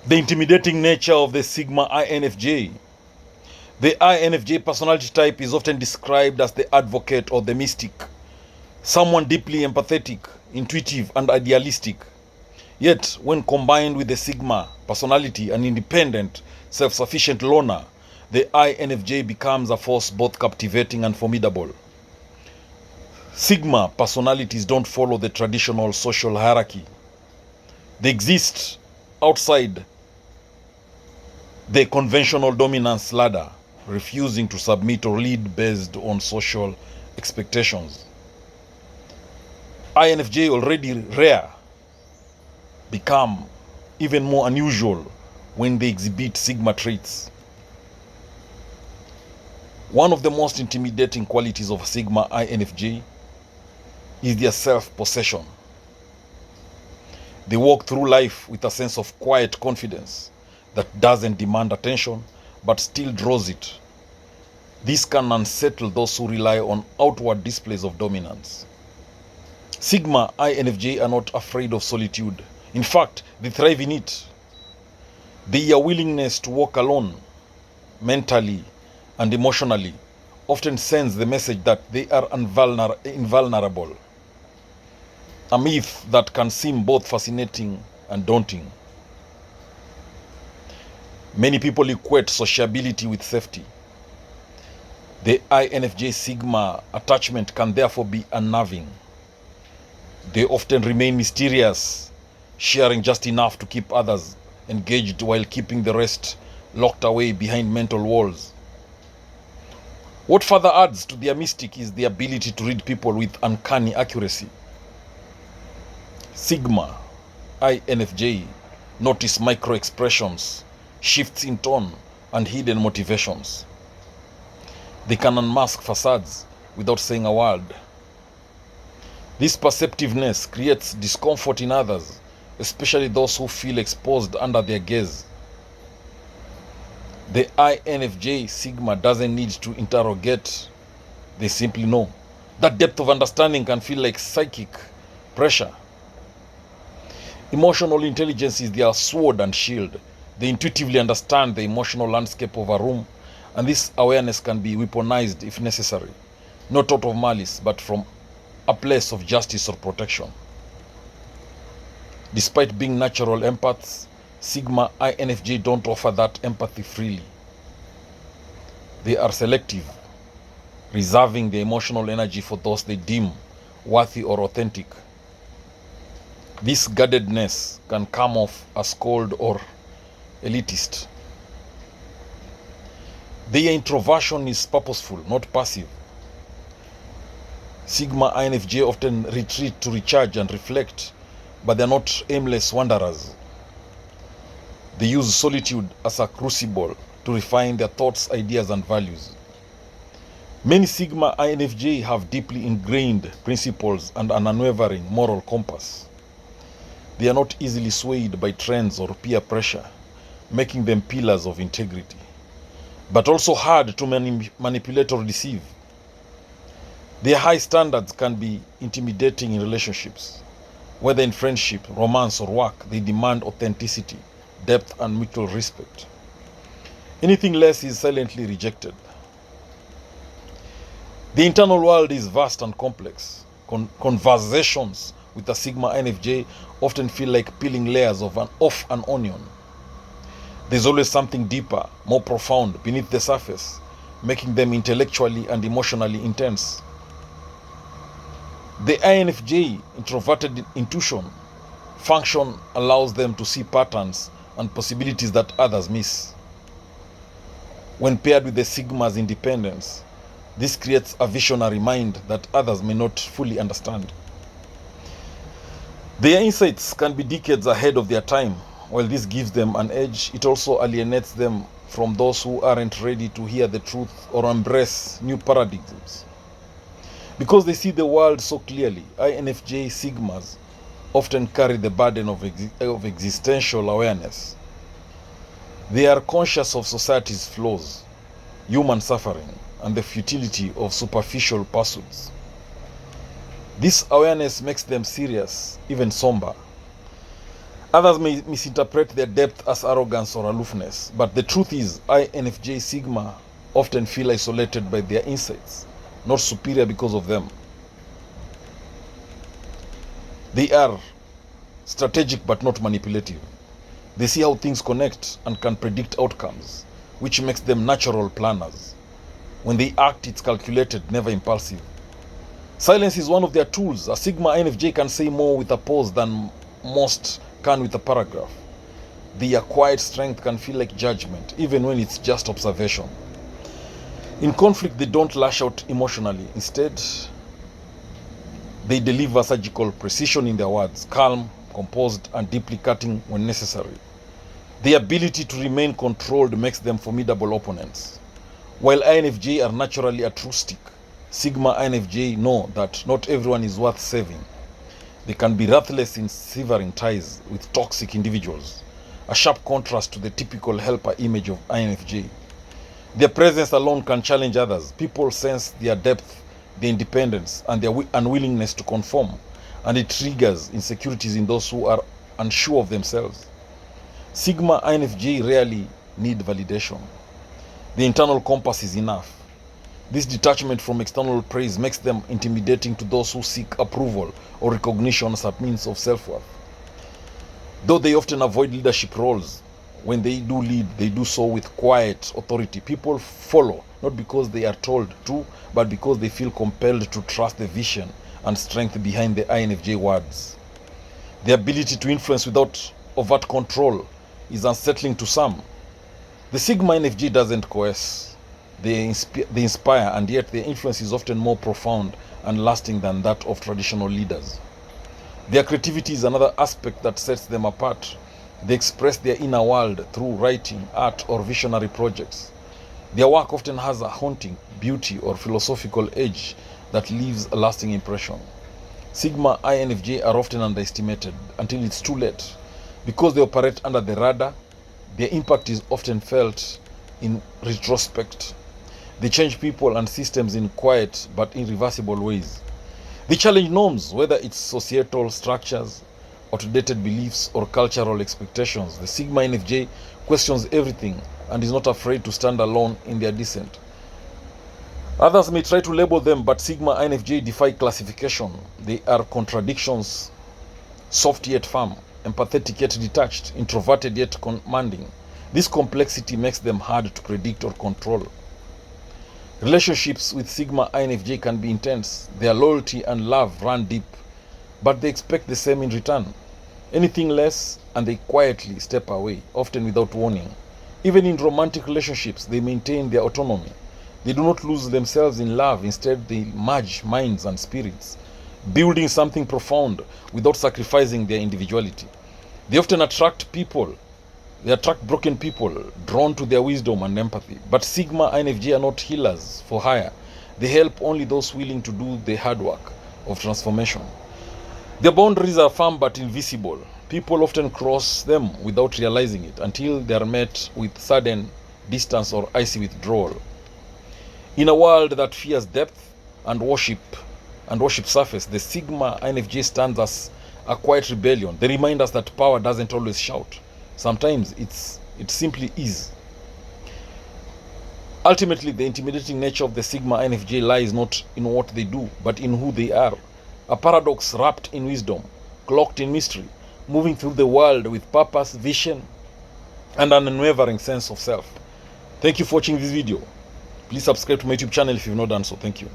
The intimidating nature of the Sigma INFJ. The INFJ personality type is often described as the advocate or the mystic, someone deeply empathetic, intuitive, and idealistic. Yet, when combined with the Sigma personality, an independent, self-sufficient loner, the INFJ becomes a force both captivating and formidable. Sigma personalities don't follow the traditional social hierarchy. They exist outside the conventional dominance ladder, refusing to submit or lead based on social expectations. INFJ, already rare, become even more unusual when they exhibit Sigma traits. One of the most intimidating qualities of Sigma INFJ is their self-possession. They walk through life with a sense of quiet confidence that doesn't demand attention but still draws it. This can unsettle those who rely on outward displays of dominance. Sigma INFJ are not afraid of solitude. In fact, they thrive in it. Their willingness to walk alone, mentally and emotionally, often sends the message that they are invulnerable. A myth that can seem both fascinating and daunting. Many people equate sociability with safety. The INFJ Sigma attachment can therefore be unnerving. They often remain mysterious, sharing just enough to keep others engaged while keeping the rest locked away behind mental walls. What further adds to their mystic is the ability to read people with uncanny accuracy. Sigma INFJ notice micro-expressions, shifts in tone, and hidden motivations. They can unmask facades without saying a word. This perceptiveness creates discomfort in others, especially those who feel exposed under their gaze. The INFJ Sigma doesn't need to interrogate, they simply know. That depth of understanding can feel like psychic pressure. Emotional intelligence is their sword and shield. They intuitively understand the emotional landscape of a room, and this awareness can be weaponized if necessary, not out of malice, but from a place of justice or protection. Despite being natural empaths, Sigma INFJ don't offer that empathy freely. They are selective, reserving the emotional energy for those they deem worthy or authentic. This guardedness can come off as cold or elitist. Their introversion is purposeful, not passive. Sigma INFJ often retreat to recharge and reflect, but they are not aimless wanderers. They use solitude as a crucible to refine their thoughts, ideas, and values. Many Sigma INFJ have deeply ingrained principles and an unwavering moral compass. They are not easily swayed by trends or peer pressure, making them pillars of integrity, but also hard to manipulate or deceive. Their high standards can be intimidating in relationships. Whether in friendship, romance, or work, they demand authenticity, depth, and mutual respect. Anything less is silently rejected. The internal world is vast and complex. Conversations with a Sigma INFJ often feel like peeling layers off an onion. There's always something deeper, more profound beneath the surface, making them intellectually and emotionally intense. The INFJ introverted intuition function allows them to see patterns and possibilities that others miss. When paired with the Sigma's independence, this creates a visionary mind that others may not fully understand. Their insights can be decades ahead of their time. While this gives them an edge, it also alienates them from those who aren't ready to hear the truth or embrace new paradigms. Because they see the world so clearly, INFJ Sigmas often carry the burden of existential awareness. They are conscious of society's flaws, human suffering, and the futility of superficial pursuits. This awareness makes them serious, even somber. Others may misinterpret their depth as arrogance or aloofness, but the truth is, INFJ Sigma often feel isolated by their insights, not superior because of them. They are strategic but not manipulative. They see how things connect and can predict outcomes, which makes them natural planners. When they act, it's calculated, never impulsive. Silence is one of their tools. A Sigma INFJ can say more with a pause than most can with a paragraph. Their quiet strength can feel like judgment, even when it's just observation. In conflict, they don't lash out emotionally. Instead, they deliver surgical precision in their words, calm, composed, and deeply cutting when necessary. The ability to remain controlled makes them formidable opponents. While INFJ are naturally altruistic, Sigma INFJ know that not everyone is worth saving. They can be ruthless in severing ties with toxic individuals, a sharp contrast to the typical helper image of INFJ. Their presence alone can challenge others. People sense their depth, their independence, and their unwillingness to conform, and it triggers insecurities in those who are unsure of themselves. Sigma INFJ rarely need validation. The internal compass is enough. This detachment from external praise makes them intimidating to those who seek approval or recognition as a means of self-worth. Though they often avoid leadership roles, when they do lead, they do so with quiet authority. People follow, not because they are told to, but because they feel compelled to trust the vision and strength behind the INFJ words. The ability to influence without overt control is unsettling to some. The Sigma INFJ doesn't coerce. They inspire, and yet their influence is often more profound and lasting than that of traditional leaders. Their creativity is another aspect that sets them apart. They express their inner world through writing, art, or visionary projects. Their work often has a haunting beauty or philosophical edge that leaves a lasting impression. Sigma INFJ are often underestimated until it's too late. Because they operate under the radar, their impact is often felt in retrospect. They change people and systems in quiet but irreversible ways. They challenge norms, whether it's societal structures, outdated beliefs, or cultural expectations. The Sigma INFJ questions everything and is not afraid to stand alone in their dissent. Others may try to label them, but Sigma INFJ defy classification. They are contradictions, soft yet firm, empathetic yet detached, introverted yet commanding. This complexity makes them hard to predict or control. Relationships with Sigma INFJ can be intense. Their loyalty and love run deep, but they expect the same in return. Anything less, and they quietly step away, often without warning. Even in romantic relationships, they maintain their autonomy. They do not lose themselves in love. Instead, they merge minds and spirits, building something profound without sacrificing their individuality. They often attract people. They attract broken people, drawn to their wisdom and empathy. But Sigma INFJ are not healers for hire. They help only those willing to do the hard work of transformation. Their boundaries are firm but invisible. People often cross them without realizing it until they are met with sudden distance or icy withdrawal. In a world that fears depth and worship surface, the Sigma INFJ stands as a quiet rebellion. They remind us that power doesn't always shout. Sometimes it simply is. Ultimately, the intimidating nature of the Sigma INFJ lies not in what they do, but in who they are. A paradox wrapped in wisdom, cloaked in mystery, moving through the world with purpose, vision, and an unwavering sense of self. Thank you for watching this video. Please subscribe to my YouTube channel if you've not done so. Thank you.